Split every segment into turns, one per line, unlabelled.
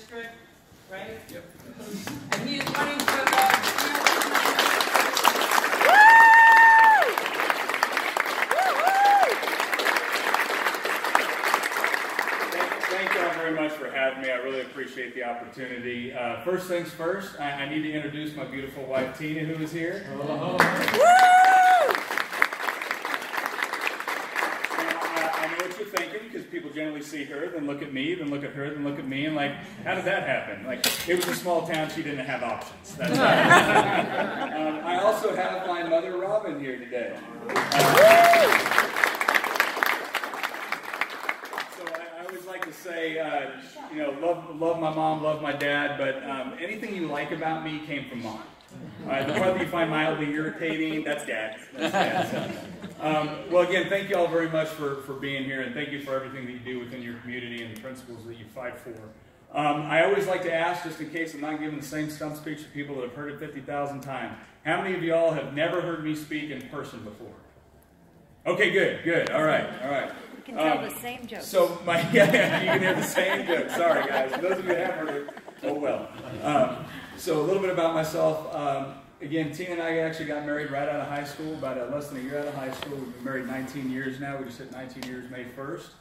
district, right?
Yep.
And he is running for
Thank you all very much for having me. I really appreciate the opportunity. First things first, I need to introduce my beautiful wife, Tina, who is here.
Oh.
I know what you're thinking, because people generally see her, then look at me, then look at her, then look at me, and like, how did that happen? Like, it was a small town, she didn't have options. That's right. I also have my mother, Robin, here today. Like to say, you know, love my mom, love my dad, but anything you like about me came from mom. The part that you find mildly irritating, that's dad. That's dad. Well, again, thank you all very much for being here, and thank you for everything that you do within your community and the principles that you fight for. I always like to ask, just in case I'm not giving the same stump speech to people that have heard it 50,000 times, how many of you all have never heard me speak in person before? Okay, good, all right.
You can tell the same jokes.
So yeah, you can hear the same jokes. Sorry, guys. For those of you who haven't heard it, oh well. So a little bit about myself. Again, Tina and I actually got married right out of high school, about less than a year out of high school. We've been married 19 years now. We just hit 19 years May 1st.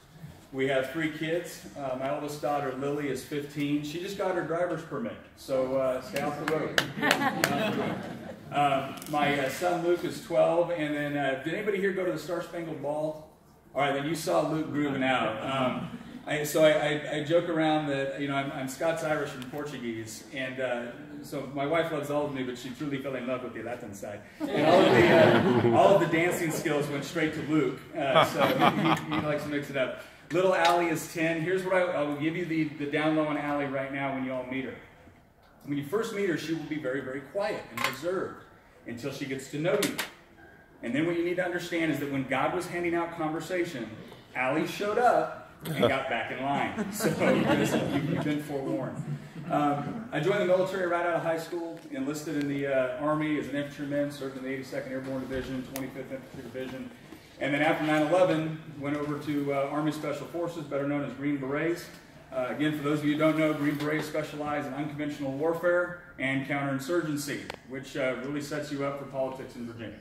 We have 3 kids. My oldest daughter, Lily, is 15. She just got her driver's permit, so stay off the road. My son, Luke, is 12. And then, did anybody here go to the Star Spangled Ball? All right, then you saw Luke grooving out. So I joke around that, you know, I'm Scots, Irish, and Portuguese, and so my wife loves all of me, but she truly fell in love with the Latin side. And all of the dancing skills went straight to Luke, so he likes to mix it up. Little Allie is 10. Here's what I will give you the down low on Allie right now when you all meet her. When you first meet her, she will be very, very quiet and reserved until she gets to know you. And then what you need to understand is that when God was handing out conversation, Allie showed up and got back in line. So you've been forewarned. I joined the military right out of high school, enlisted in the Army as an infantryman, served in the 82nd Airborne Division, 25th Infantry Division. And then after 9/11, went over to Army Special Forces, better known as Green Berets. Again, for those of you who don't know, Green Berets specialize in unconventional warfare and counterinsurgency, which really sets you up for politics in Virginia.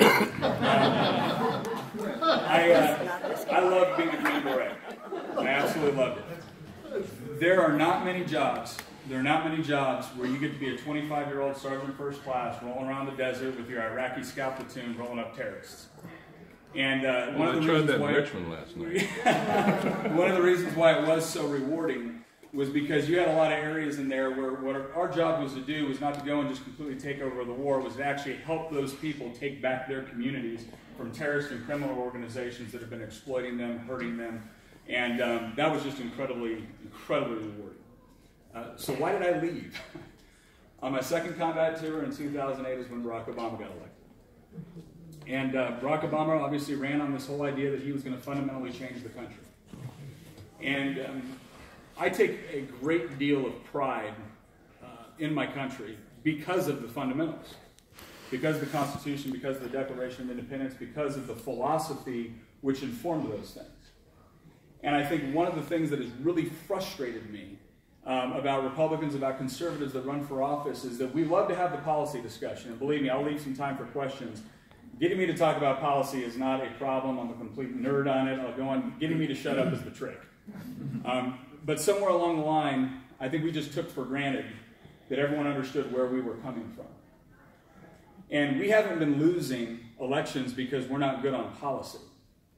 I loved being a Green Beret. I absolutely loved it. There are not many jobs where you get to be a 25-year-old sergeant first class rolling around the desert with your Iraqi scout platoon rolling up terrorists. And one of the reasons why it was so rewarding was because you had a lot of areas in there where what our job was to do was not to go and just completely take over the war, was to actually help those people take back their communities from terrorist and criminal organizations that have been exploiting them, hurting them, and that was just incredibly rewarding. So why did I leave? On my second combat tour in 2008 is when Barack Obama got elected. And Barack Obama obviously ran on this whole idea that he was going to fundamentally change the country. And I take a great deal of pride in my country because of the fundamentals, because of the Constitution, because of the Declaration of Independence, because of the philosophy which informed those things. And I think one of the things that has really frustrated me about Republicans, about conservatives that run for office, is that we love to have the policy discussion. And believe me, I'll leave some time for questions. Getting me to talk about policy is not a problem. I'm a complete nerd on it. I'll go on. Getting me to shut up is the trick. But somewhere along the line, I think we just took for granted that everyone understood where we were coming from. And we haven't been losing elections because we're not good on policy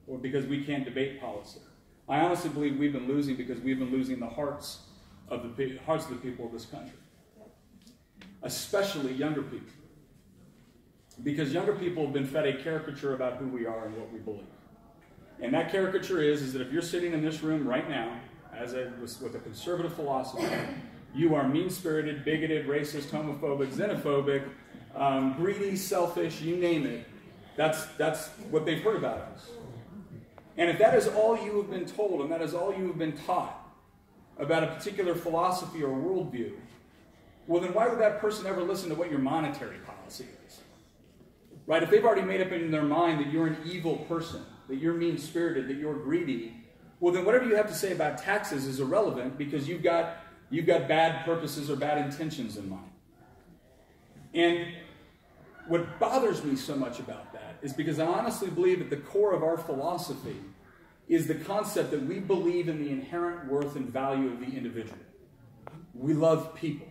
or because we can't debate policy. I honestly believe we've been losing because we've been losing the hearts of the people of this country, especially younger people. Because younger people have been fed a caricature about who we are and what we believe. And that caricature is that if you're sitting in this room right now with a conservative philosophy, you are mean-spirited, bigoted, racist, homophobic, xenophobic, greedy, selfish, you name it. That's what they've heard about us. And if that is all you have been told and that is all you have been taught about a particular philosophy or worldview, well, then why would that person ever listen to what your monetary policy is? Right? If they've already made up in their mind that you're an evil person, that you're mean-spirited, that you're greedy, well, then whatever you have to say about taxes is irrelevant because you've got You've got bad purposes or bad intentions in mind. And what bothers me so much about that is because I honestly believe at the core of our philosophy is the concept that we believe in the inherent worth and value of the individual. We love people.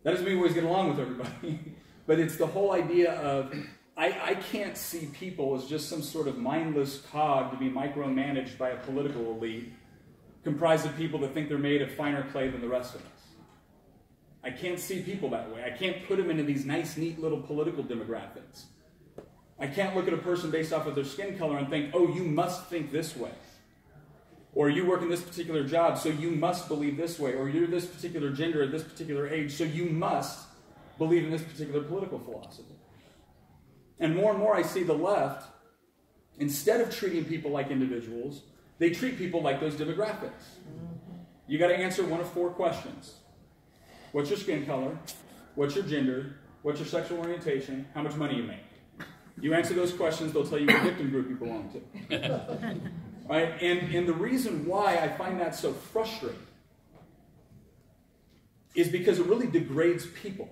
That doesn't mean we always get along with everybody, but it's the whole idea of I can't see people as just some sort of mindless cog to be micromanaged by a political elite comprised of people that think they're made of finer clay than the rest of us. I can't see people that way. I can't put them into these nice, neat little political demographics. I can't look at a person based off of their skin color and think, oh, you must think this way. Or you work in this particular job, so you must believe this way. Or you're this particular gender at this particular age, so you must believe in this particular political philosophy. And more I see the left, instead of treating people like individuals, they treat people like those demographics. You got to answer one of 4 questions. What's your skin color? What's your gender? What's your sexual orientation? How much money you make? You answer those questions, they'll tell you what victim group you belong to. Right? And the reason why I find that so frustrating is because it really degrades people.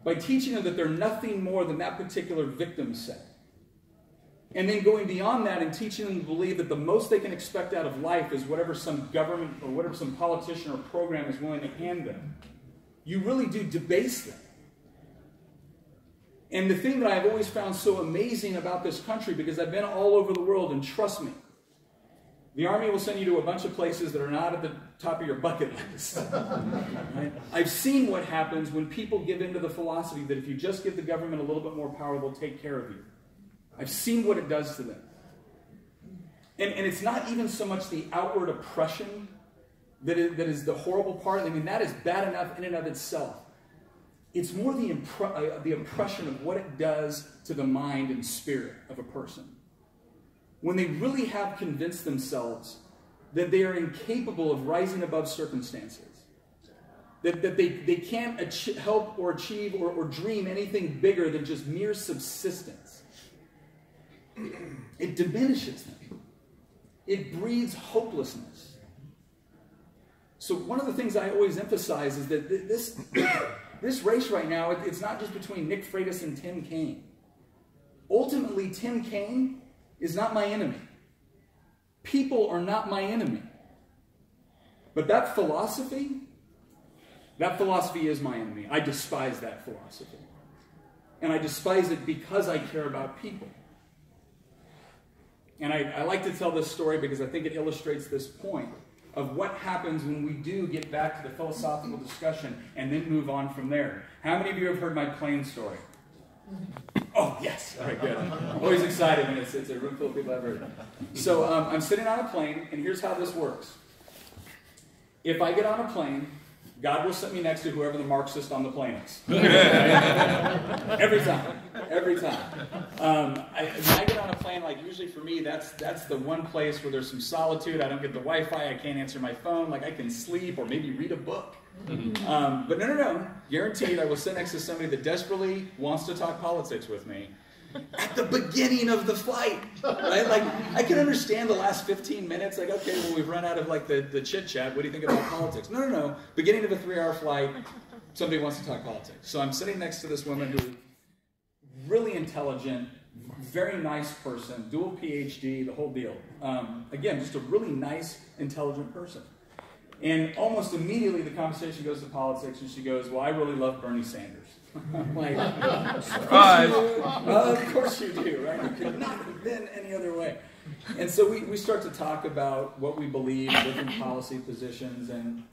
By teaching them that they're nothing more than that particular victim set. And then going beyond that and teaching them to believe that the most they can expect out of life is whatever some government or whatever some politician or program is willing to hand them. You really do debase them. And the thing that I've always found so amazing about this country, because I've been all over the world, and trust me, the Army will send you to a bunch of places that are not at the top of your bucket list. Right? I've seen what happens when people give into the philosophy that if you just give the government a little bit more power, they'll take care of you. I've seen what it does to them. And it's not even so much the outward oppression that is the horrible part. I mean, that is bad enough in and of itself. It's more the oppression of what it does to the mind and spirit of a person. When they really have convinced themselves that they are incapable of rising above circumstances, that they can't help or achieve or dream anything bigger than just mere subsistence, it diminishes them. It breeds hopelessness. So one of the things I always emphasize is that this race right now, it's not just between Nick Frietas and Tim Kaine. Ultimately, Tim Kaine is not my enemy. People are not my enemy. But that philosophy is my enemy. I despise that philosophy. And I despise it because I care about people. And I like to tell this story because I think it illustrates this point of what happens when we do get back to the philosophical discussion and then move on from there. How many of you have heard my plane story? Oh, yes. All right, good. I'm always excited when it's a room full of people I've heard. So I'm sitting on a plane, and here's how this works. If I get on a plane, God will sit me next to whoever the Marxist on the plane is. Every time. Every time. When I get on a plane, like usually for me, that's the one place where there's some solitude. I don't get the Wi-Fi. I can't answer my phone. Like I can sleep or maybe read a book. But no. Guaranteed I will sit next to somebody that desperately wants to talk politics with me at the beginning of the flight. Right? Like I can understand the last 15 minutes. Like, okay, well, we've run out of like the chit-chat. What do you think about politics? No. Beginning of a 3-hour flight, somebody wants to talk politics. So I'm sitting next to this woman who really intelligent, very nice person, dual PhD, the whole deal. Again, just a really nice, intelligent person. And almost immediately the conversation goes to politics, and she goes, well, I really love Bernie Sanders. I'm like, of course you do, right? It could not have been any other way. And so we start to talk about what we believe, different policy positions, and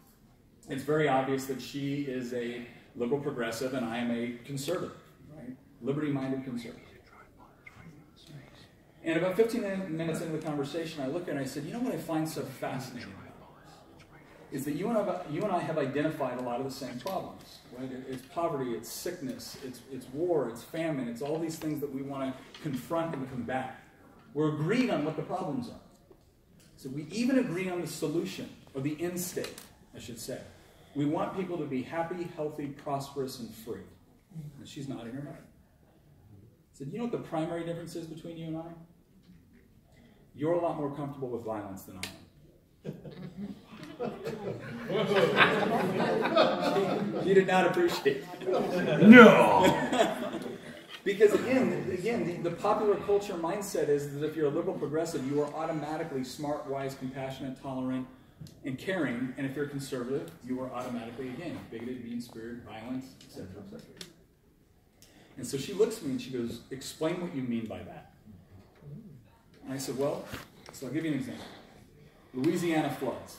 it's very obvious that she is a liberal progressive and I am a conservative, right? Liberty-minded conservative. And about 15 minutes into the conversation, I look at her and I said, you know what I find so fascinating about this? Is that you and I have identified a lot of the same problems, right? It's poverty, it's sickness, it's war, it's famine, it's all these things that we want to confront and combat. We're agreed on what the problems are. So we even agree on the solution, or the end state, I should say. We want people to be happy, healthy, prosperous, and free. And she's nodding her head. I said, you know what the primary difference is between you and I? You're a lot more comfortable with violence than I am. She did not appreciate it.
No!
Because again, the popular culture mindset is that if you're a liberal progressive, you are automatically smart, wise, compassionate, tolerant, and caring. And if you're conservative, you are automatically, again, bigoted, mean-spirited, violent, etc., etc. And so she looks at me and she goes, explain what you mean by that. And I said, well, so I'll give you an example. Louisiana floods.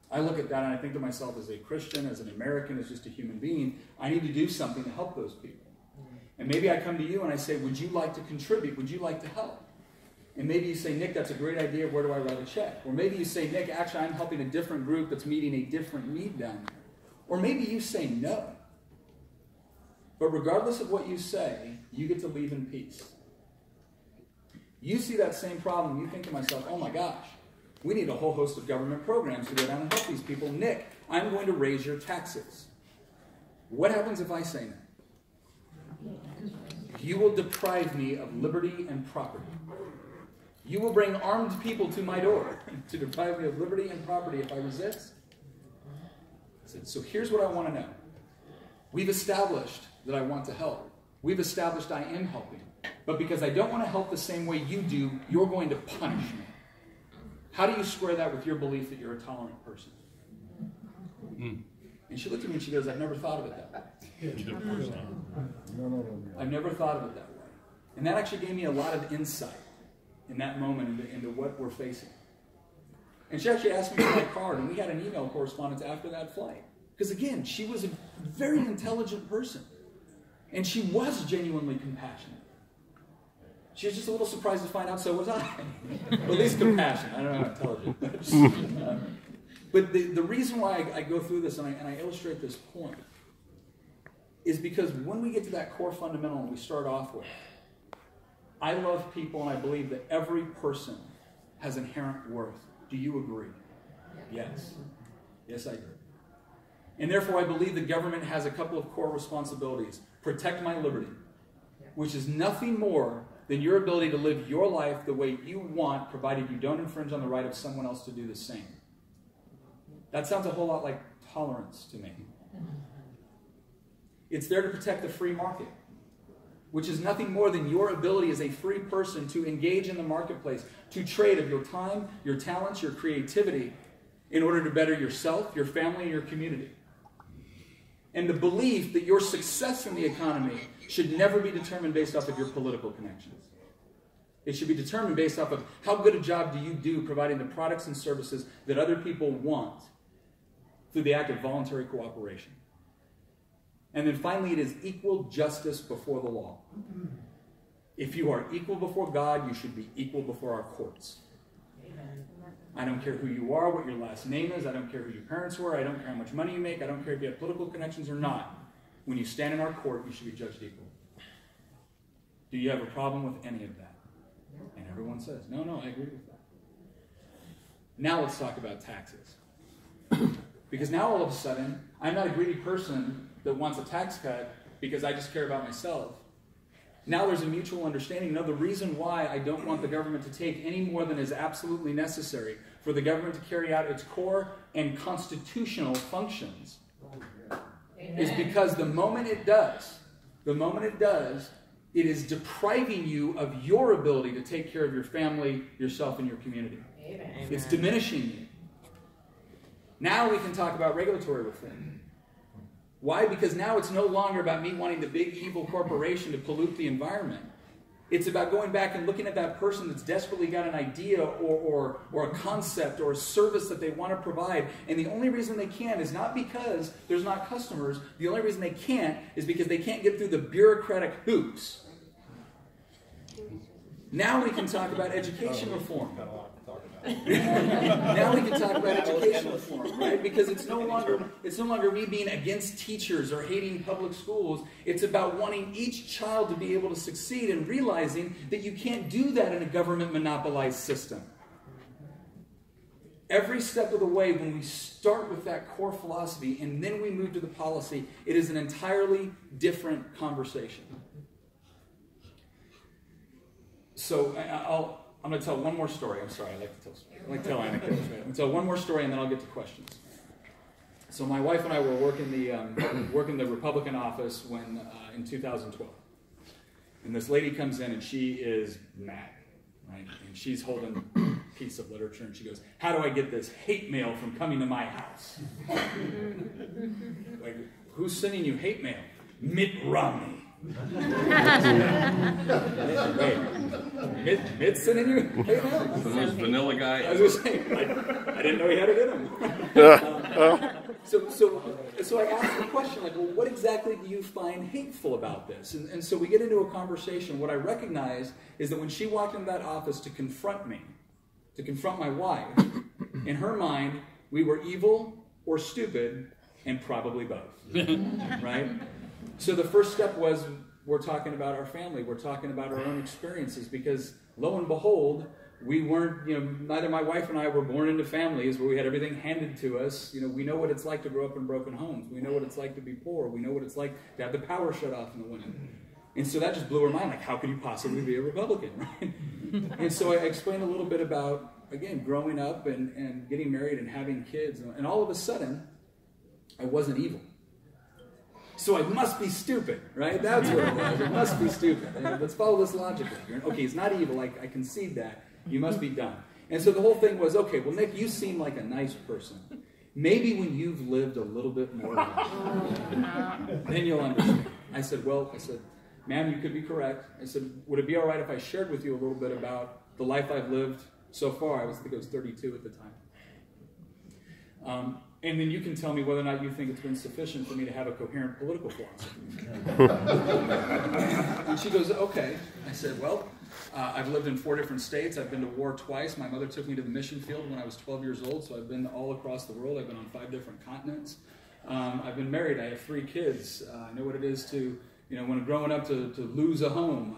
I look at that and I think to myself, as a Christian, as an American, as just a human being, I need to do something to help those people. And maybe I come to you and I say, would you like to contribute? Would you like to help? And maybe you say, Nick, that's a great idea. Where do I write a check? Or maybe you say, Nick, actually, I'm helping a different group that's meeting a different need down there. Or maybe you say no. But regardless of what you say, you get to leave in peace. You see that same problem, you think to myself, oh my gosh, we need a whole host of government programs to go down and help these people. Nick, I'm going to raise your taxes. What happens if I say no? You will deprive me of liberty and property. You will bring armed people to my door to deprive me of liberty and property if I resist. I said, so here's what I want to know. We've established that I want to help. We've established I am helping. But because I don't want to help the same way you do, you're going to punish me. How do you square that with your belief that you're a tolerant person? And she looked at me and she goes, I've never thought of it that way. I've never thought of it that way. And that actually gave me a lot of insight in that moment into what we're facing. And she actually asked me for my card, and we had an email correspondence after that flight. Because again, she was a very intelligent person. And she was genuinely compassionate. She was just a little surprised to find out so was I. Well, at least compassionate. I don't know how intelligent. But the reason why I go through this and I illustrate this point is because when we get to that core fundamental and we start off with, I love people and I believe that every person has inherent worth. Do you agree? Yes. Yes, I agree. And therefore I believe the government has a couple of core responsibilities. Protect my liberty, which is nothing more than your ability to live your life the way you want, provided you don't infringe on the right of someone else to do the same. That sounds a whole lot like tolerance to me. It's there to protect the free market, which is nothing more than your ability as a free person to engage in the marketplace, to trade of your time, your talents, your creativity, in order to better yourself, your family, and your community. And the belief that your success in the economy should never be determined based off of your political connections. It should be determined based off of how good a job do you do providing the products and services that other people want through the act of voluntary cooperation. And then finally, it is equal justice before the law. If you are equal before God, you should be equal before our courts. Amen. I don't care who you are, what your last name is. I don't care who your parents were. I don't care how much money you make. I don't care if you have political connections or not. When you stand in our court, you should be judged equal. Do you have a problem with any of that? And everyone says, no, I agree with that. Now let's talk about taxes. Because now all of a sudden, I'm not a greedy person that wants a tax cut because I just care about myself. Now there's a mutual understanding. No, the reason why I don't want the government to take any more than is absolutely necessary for the government to carry out its core and constitutional functions is because the moment it does, it is depriving you of your ability to take care of your family, yourself, and your community. Amen. It's diminishing you. Now we can talk about regulatory reform. Why? Because now it's no longer about me wanting the big evil corporation to pollute the environment. It's about going back and looking at that person that's desperately got an idea or a concept or a service that they want to provide. And the only reason they can't is not because there's not customers. The only reason they can't is because they can't get through the bureaucratic hoops. Now we can talk about education reform. Now we can talk about education reform, right? Because it's no longer me being against teachers or hating public schools. It's about wanting each child to be able to succeed and realizing that you can't do that in a government monopolized system. Every step of the way, when we start with that core philosophy and then we move to the policy, it is an entirely different conversation. So I'm going to tell one more story. I'm sorry, I like to tell anecdotes. Right? I'm going to tell one more story, and then I'll get to questions. So my wife and I were working the Republican office in 2012. And this lady comes in, and she is mad, right? And she's holding a piece of literature, and she goes, "How do I get this hate mail from coming to my house?" Like, who's sending you hate mail? Mitt Romney. Wait, Mitt's sending you hate mail?
The most vanilla guy.
I was just saying, I didn't know he had it in him. So I asked the question, like, well, what exactly do you find hateful about this? And so we get into a conversation. What I recognize is that when she walked into that office to confront me, to confront my wife, in her mind, we were evil or stupid and probably both, right? So the first step was, we're talking about our family. We're talking about our own experiences, because lo and behold, we weren't, neither my wife and I were born into families where we had everything handed to us. We know what it's like to grow up in broken homes. We know what it's like to be poor. We know what it's like to have the power shut off in the winter. And so that just blew her mind. Like, how could you possibly be a Republican, right? And so I explained a little bit about, again, growing up and getting married and having kids. And all of a sudden, I wasn't evil. So I must be stupid, right? That's what it was. It must be stupid. Let's follow this logically. Okay, he's not evil. I concede that. You must be dumb. And so the whole thing was, okay, well, Nick, you seem like a nice person. Maybe when you've lived a little bit more life, then you'll understand. I said, ma'am, you could be correct. I said, would it be all right if I shared with you a little bit about the life I've lived so far? I think I was 32 at the time. And then you can tell me whether or not you think it's been sufficient for me to have a coherent political philosophy. And she goes, okay. I said, well, I've lived in 4 different states. I've been to war twice. My mother took me to the mission field when I was 12 years old, so I've been all across the world. I've been on 5 different continents. I've been married. I have 3 kids. I know what it is to, when growing up to lose a home.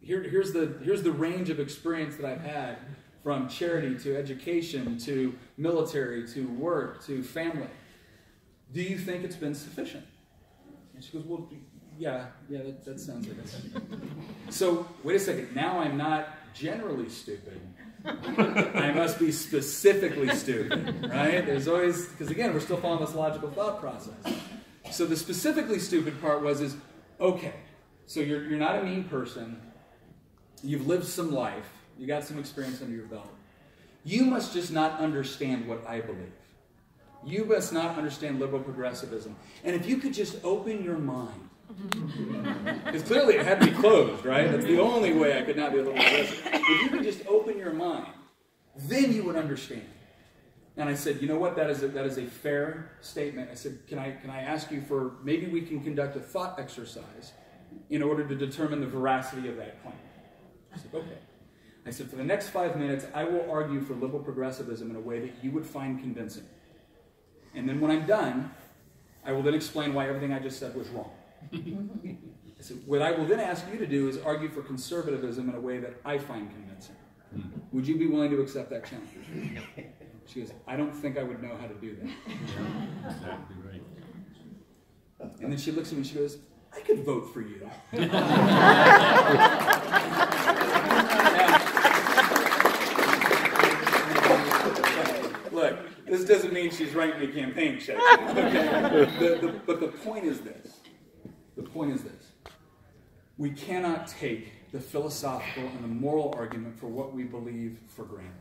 Here's the range of experience that I've had, from charity to education to military to work to family. Do you think it's been sufficient? And she goes, well, yeah, that sounds like it. So, wait a second. Now I'm not generally stupid. I must be specifically stupid, right? There's always, because again, we're still following this logical thought process. So the specifically stupid part is, okay, so you're not a mean person. You've lived some life. You got some experience under your belt. You must just not understand what I believe. You must not understand liberal progressivism. And if you could just open your mind, because clearly it had to be closed, right? That's the only way I could not be a liberal progressive. If you could just open your mind, then you would understand. And I said, you know what? That is a fair statement. I said, can I ask you for, maybe we can conduct a thought exercise in order to determine the veracity of that claim. I said, okay. I said, for the next 5 minutes, I will argue for liberal progressivism in a way that you would find convincing. And then when I'm done, I will then explain why everything I just said was wrong. I said, what I will then ask you to do is argue for conservatism in a way that I find convincing. Would you be willing to accept that challenge? She goes, I don't think I would know how to do that.
Exactly right.
And then she looks at me and she goes, I could vote for you. Look, this doesn't mean she's writing a campaign check. Okay? But the point is this. The point is this. We cannot take the philosophical and the moral argument for what we believe for granted.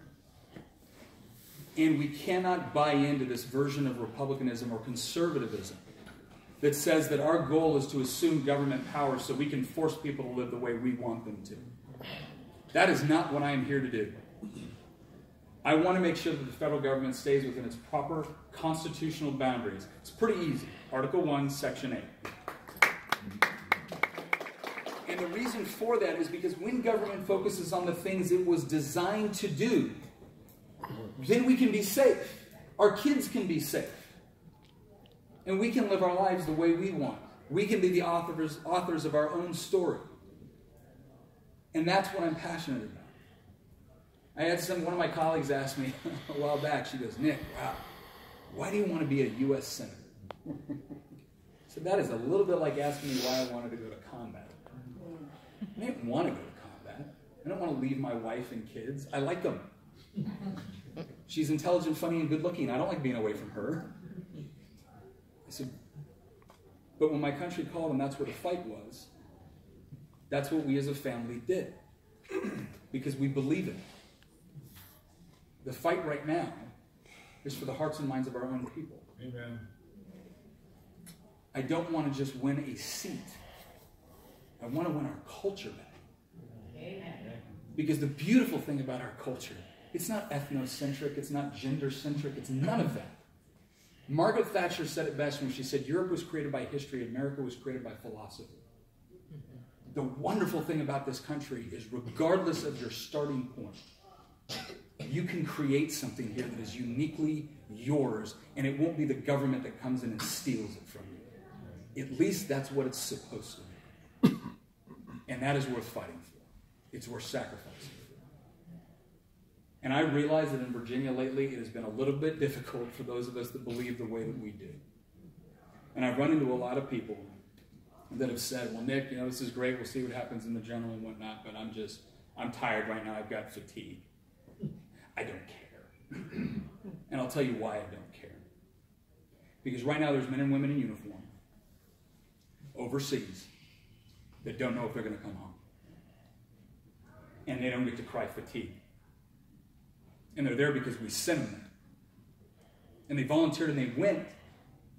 And we cannot buy into this version of republicanism or conservatism that says that our goal is to assume government power so we can force people to live the way we want them to. That is not what I am here to do. I want to make sure that the federal government stays within its proper constitutional boundaries. It's pretty easy. Article 1, Section 8. And the reason for that is because when government focuses on the things it was designed to do, then we can be safe. Our kids can be safe. And we can live our lives the way we want. We can be the authors of our own story. And that's what I'm passionate about. I had one of my colleagues ask me a while back, she goes, Nick, wow, why do you want to be a U.S. Senator? So that is a little bit like asking me why I wanted to go to combat. I didn't want to go to combat. I don't want to leave my wife and kids. I like them. She's intelligent, funny, and good looking. I don't like being away from her. I said, but when my country called and that's where the fight was, that's what we as a family did. Because we believe in it. The fight right now is for the hearts and minds of our own people.
Amen.
I don't want to just win a seat. I want to win our culture back.
Amen.
Because the beautiful thing about our culture, it's not ethnocentric, it's not gender-centric, it's none of that. Margaret Thatcher said it best when she said, Europe was created by history, America was created by philosophy. The wonderful thing about this country is regardless of your starting point, you can create something here that is uniquely yours, and it won't be the government that comes in and steals it from you. At least that's what it's supposed to be. And that is worth fighting for. It's worth sacrificing for. And I realize that in Virginia lately, it has been a little bit difficult for those of us that believe the way that we do. And I've run into a lot of people that have said, well, Nick, this is great. We'll see what happens in the general and whatnot, but I'm tired right now. I've got fatigue. I don't care. And I'll tell you why I don't care. Because right now there's men and women in uniform overseas that don't know if they're going to come home. And they don't get to cry fatigue. And they're there because we sent them there. And they volunteered and they went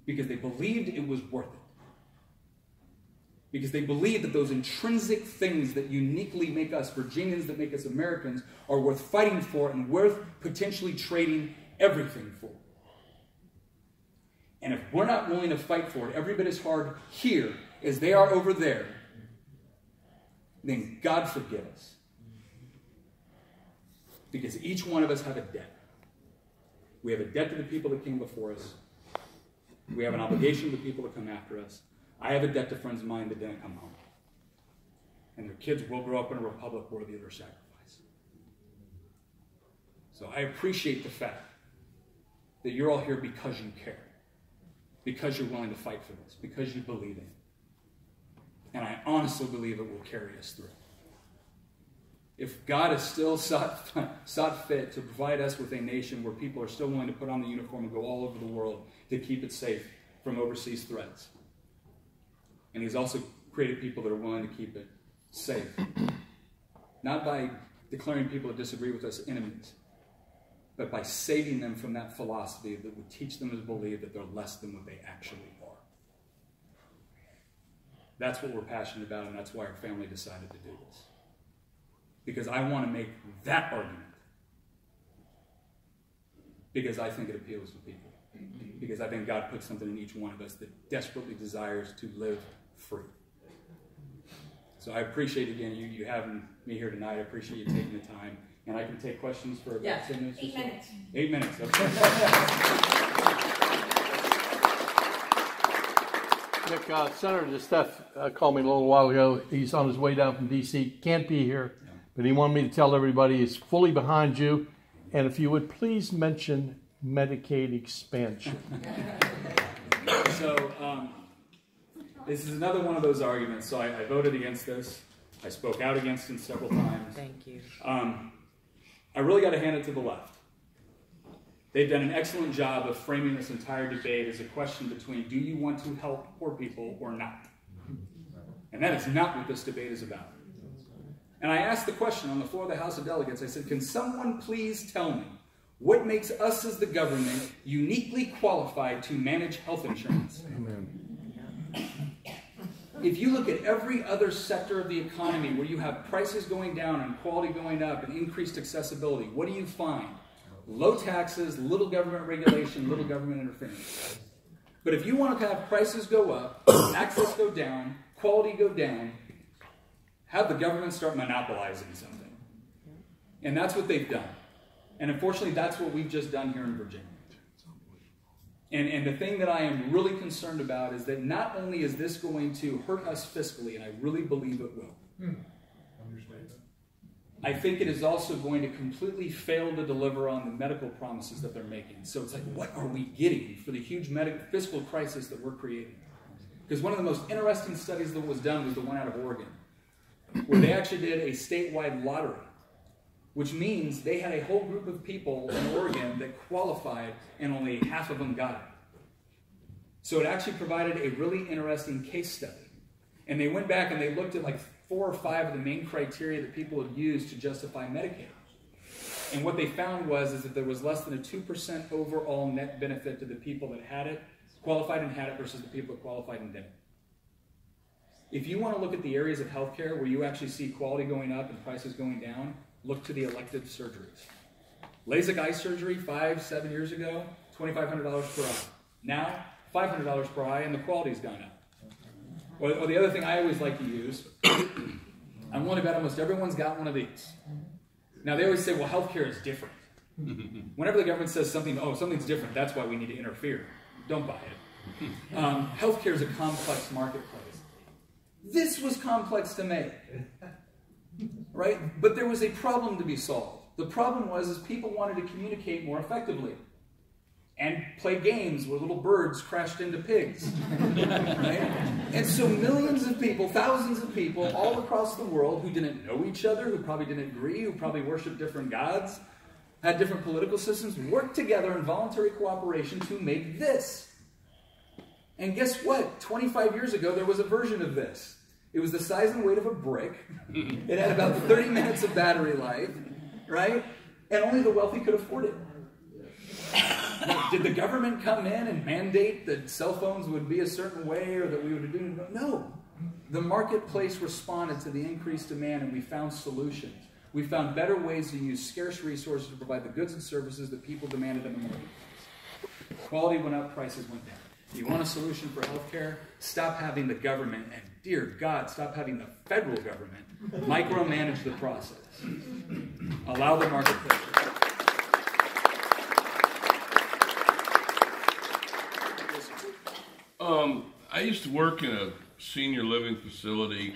because they believed it was worth it. Because they believed that those intrinsic things that uniquely make us Virginians, that make us Americans, are worth fighting for and worth potentially trading everything for. And if we're not willing to fight for it every bit as hard here as they are over there, then God forgive us. Because each one of us have a debt. We have a debt to the people that came before us. We have an obligation to the people that come after us. I have a debt to friends of mine that didn't come home. And their kids will grow up in a republic worthy of their sacrifice. So I appreciate the fact that you're all here because you care. Because you're willing to fight for this. Because you believe in it. And I honestly believe it will carry us through. If God has still sought fit to provide us with a nation where people are still willing to put on the uniform and go all over the world to keep it safe from overseas threats. And he's also created people that are willing to keep it safe. Not by declaring people that disagree with us enemies, but by saving them from that philosophy that would teach them to believe that they're less than what they actually are. That's what we're passionate about, and that's why our family decided to do this. Because I want to make that argument. Because I think it appeals to people. Because I think God put something in each one of us that desperately desires to live free. So I appreciate, again, you having me here tonight. I appreciate you taking the time. And I can take questions for about 10 minutes or so.
8 minutes.
8 minutes, okay.
Nick, Senator DeSteph called me a little while ago. He's on his way down from D.C. Can't be here. But he wanted me to tell everybody he's fully behind you. And if you would please mention Medicaid expansion.
So this is another one of those arguments. So I voted against this. I spoke out against it several times.
Thank you.
I really got to hand it to the left. They've done an excellent job of framing this entire debate as a question between do you want to help poor people or not? And that is not what this debate is about. And I asked the question on the floor of the House of Delegates. I said, can someone please tell me what makes us as the government uniquely qualified to manage health insurance?
Amen.
If you look at every other sector of the economy where you have prices going down and quality going up and increased accessibility, what do you find? Low taxes, little government regulation, little government interference. But if you want to have prices go up, access go down, quality go down, have the government start monopolizing something. And that's what they've done. And unfortunately, that's what we've just done here in Virginia. And the thing that I am really concerned about is that not only is this going to hurt us fiscally, and I really believe it will, I think it is also going to completely fail to deliver on the medical promises that they're making. So it's like, what are we getting for the huge fiscal crisis that we're creating? Because one of the most interesting studies that was done was the one out of Oregon. where they actually did a statewide lottery, which means they had a whole group of people in Oregon that qualified and only half of them got it. So it actually provided a really interesting case study. And they went back and they looked at like 4 or 5 of the main criteria that people had used to justify Medicaid. And what they found is that there was less than a 2% overall net benefit to the people that had it, qualified and had it, versus the people that qualified and didn't. If you want to look at the areas of healthcare where you actually see quality going up and prices going down, look to the elective surgeries. LASIK eye surgery 5-7 years ago, $2,500 per eye. Now, $500 per eye, and the quality's gone up. Or the other thing I always like to use, I'm willing to bet almost everyone's got one of these. Now, they always say, well, healthcare is different. Whenever the government says something, oh, something's different, that's why we need to interfere. Don't buy it. Healthcare is a complex marketplace. This was complex to make, right? But there was a problem to be solved. The problem was people wanted to communicate more effectively and play games where little birds crashed into pigs. Right? And so millions of people, thousands of people all across the world who didn't know each other, who probably didn't agree, who probably worshiped different gods, had different political systems, worked together in voluntary cooperation to make this. And guess what? 25 years ago, there was a version of this. It was the size and weight of a brick. It had about 30 minutes of battery life, right? And only the wealthy could afford it. Did the government come in and mandate that cell phones would be a certain way or that we would do? No. The marketplace responded to the increased demand, and we found solutions. We found better ways to use scarce resources to provide the goods and services that people demanded in the marketplace. Quality went up, prices went down. You want a solution for healthcare? Stop having the government, and dear God, stop having the federal government micromanage the process. Allow the marketplace.
I used to work in a senior living facility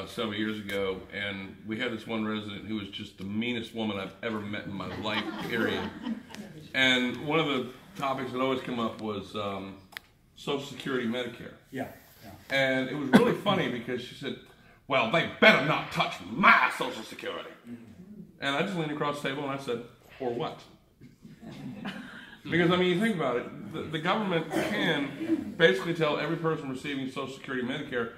several years ago, and we had this one resident who was just the meanest woman I've ever met in my life, period. And one of the topics that always come up was Social Security, Medicare.
Yeah.
And it was really funny because she said, well, they better not touch my Social Security. And I just leaned across the table and I said, or what? Because, I mean, you think about it, the government can basically tell every person receiving Social Security, Medicare,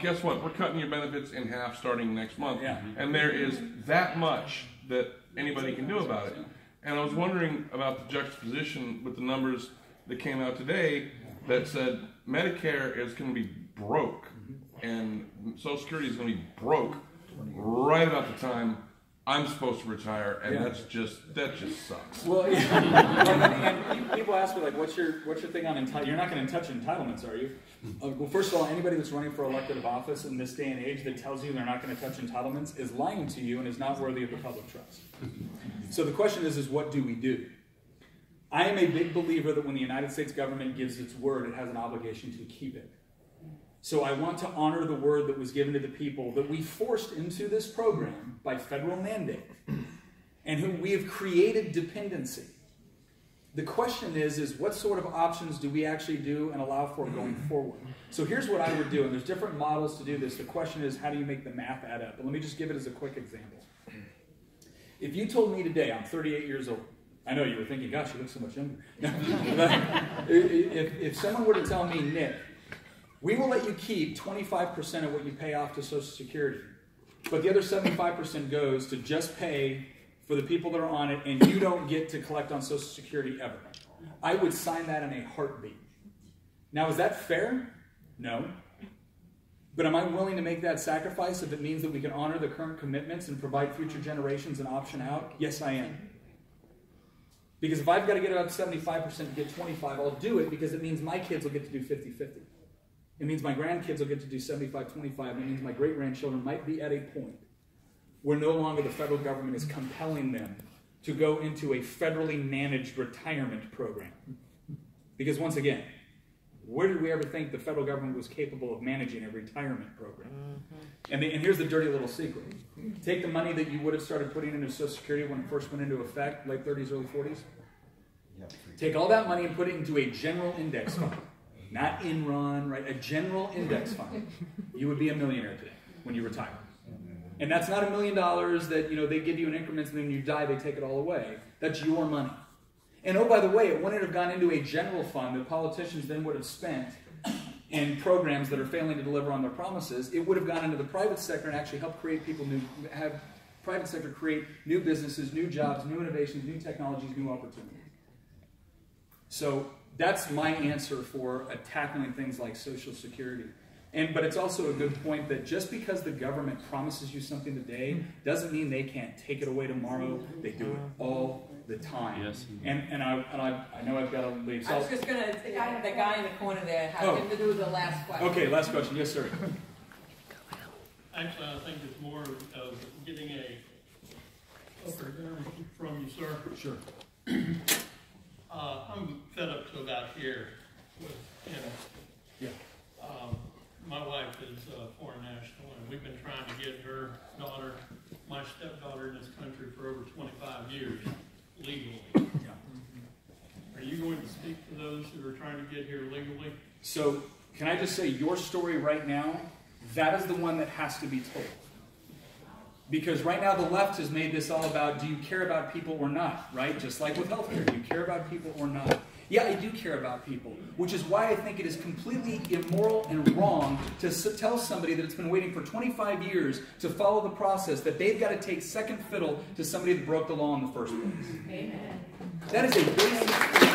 guess what, we're cutting your benefits in half starting next month.
Yeah.
And there is that much that anybody can do about it. And I was wondering about the juxtaposition with the numbers that came out today that said Medicare is going to be broke and Social Security is going to be broke right about the time I'm supposed to retire, and that just sucks.
Well, yeah. and people ask me, like, what's your thing on entitlements? You're not going to touch entitlements, are you? Well, first of all, anybody that's running for elected office in this day and age that tells you they're not going to touch entitlements is lying to you and is not worthy of the public trust. So the question is what do we do? I am a big believer that when the United States government gives its word, it has an obligation to keep it. So I want to honor the word that was given to the people that we forced into this program by federal mandate and who we have created dependency. The question is what sort of options do we actually do and allow for going forward? So here's what I would do, and there's different models to do this. The question is, how do you make the math add up? But let me just give it as a quick example. If you told me today, I'm 38 years old. I know you were thinking, gosh, you look so much younger. If someone were to tell me, Nick, we will let you keep 25% of what you pay off to Social Security, but the other 75% goes to just pay for the people that are on it, and you don't get to collect on Social Security ever. I would sign that in a heartbeat. Now, is that fair? No. But am I willing to make that sacrifice if it means that we can honor the current commitments and provide future generations an option out? Yes, I am. Because if I've got to get up 75% to get 25, I'll do it because it means my kids will get to do 50-50. It means my grandkids will get to do 75-25. It means my great-grandchildren might be at a point where no longer the federal government is compelling them to go into a federally managed retirement program. Because once again, where did we ever think the federal government was capable of managing a retirement program? And here's the dirty little secret. Take the money that you would have started putting into Social Security when it first went into effect, late 30s, early 40s. Take all that money and put it into a general index fund. Not Enron, right? A general index fund. You would be a millionaire today when you retire. And that's not $1 million that, you know, they give you in increments and then you die, they take it all away. That's your money. And oh, by the way, it wouldn't have gone into a general fund that politicians then would have spent in programs that are failing to deliver on their promises. It would have gone into the private sector and actually helped create have private sector create new businesses, new jobs, new innovations, new technologies, new opportunities. So that's my answer for tackling things like Social Security. But it's also a good point that just because the government promises you something today doesn't mean they can't take it away tomorrow. They do it all the time. Yes. And I know I've got to leave. So
I was just going to, the guy in the corner there had nothing to do with the last question.
Okay, last question. Yes, sir.
Actually, I think it's more of getting a from you, sir.
Sure.
I'm fed up to about here with him.
Yeah.
My wife is foreign national, and we've been trying to get her daughter, my stepdaughter, in this country for over 25 years, legally.
Yeah.
Are you going to speak to those who are trying to get here legally?
So, can I just say, your story right now, that is the one that has to be told. Because right now the left has made this all about, do you care about people or not, right? Just like with healthcare, do you care about people or not? Yeah, I do care about people, which is why I think it is completely immoral and wrong to tell somebody that it's been waiting for 25 years to follow the process that they've got to take second fiddle to somebody that broke the law in the first place.
Amen.
That is a basic thing.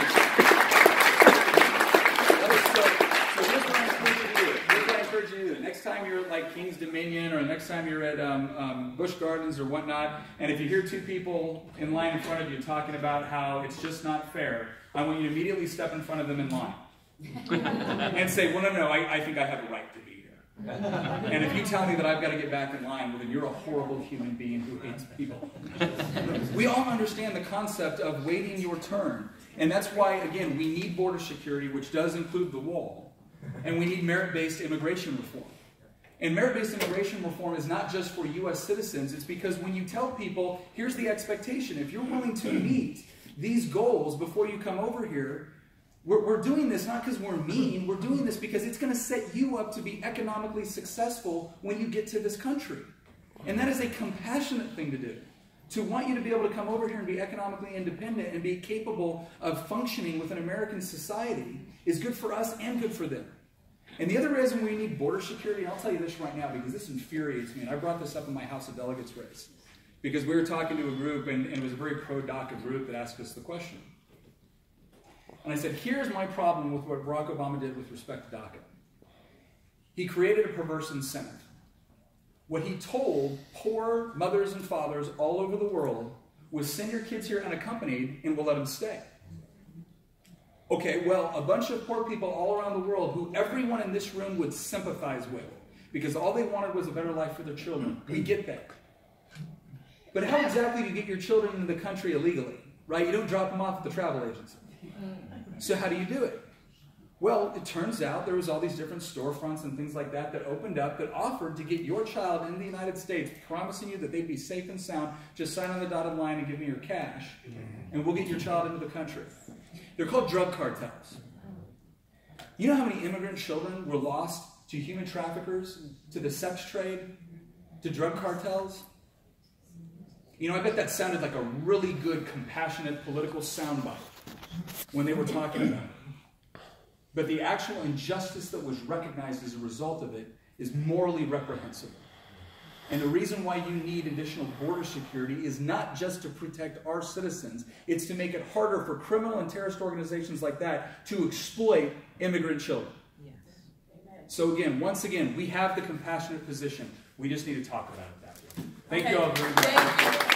So here's what I encourage you to do. Here's what I encourage you to do. Next time you're at like King's Dominion or next time you're at Busch Gardens or whatnot, and if you hear two people in line in front of you talking about how it's just not fair, I want you to immediately step in front of them in line and say, well, no, I think I have a right to be here. And if you tell me that I've got to get back in line, well, then you're a horrible human being who hates people. We all understand the concept of waiting your turn. And that's why, again, we need border security, which does include the wall. And we need merit-based immigration reform. And merit-based immigration reform is not just for U.S. citizens. It's because when you tell people, here's the expectation. If you're willing to meet these goals before you come over here, we're doing this not because we're mean. We're doing this because it's going to set you up to be economically successful when you get to this country. And that is a compassionate thing to do. To want you to be able to come over here and be economically independent and be capable of functioning within American society is good for us and good for them. And the other reason we need border security, and I'll tell you this right now because this infuriates me, and I brought this up in my House of Delegates race, because we were talking to a group, and it was a very pro-DACA group that asked us the question. And I said, here's my problem with what Barack Obama did with respect to DACA. He created a perverse incentive. What he told poor mothers and fathers all over the world was send your kids here unaccompanied and we'll let them stay. Okay, well, a bunch of poor people all around the world who everyone in this room would sympathize with because all they wanted was a better life for their children. We get that. But how exactly do you get your children into the country illegally, right? You don't drop them off at the travel agency. So how do you do it? Well, it turns out there was all these different storefronts and things like that that opened up that offered to get your child into the United States, promising you that they'd be safe and sound. Just sign on the dotted line and give me your cash, and we'll get your child into the country. They're called drug cartels. You know how many immigrant children were lost to human traffickers, to the sex trade, to drug cartels? You know, I bet that sounded like a really good, compassionate political soundbite when they were talking about it. But the actual injustice that was recognized as a result of it is morally reprehensible. And the reason why you need additional border security is not just to protect our citizens. It's to make it harder for criminal and terrorist organizations like that to exploit immigrant children. Yes. So again, once again, we have the compassionate position. We just need to talk about it that way. Thank you all very much.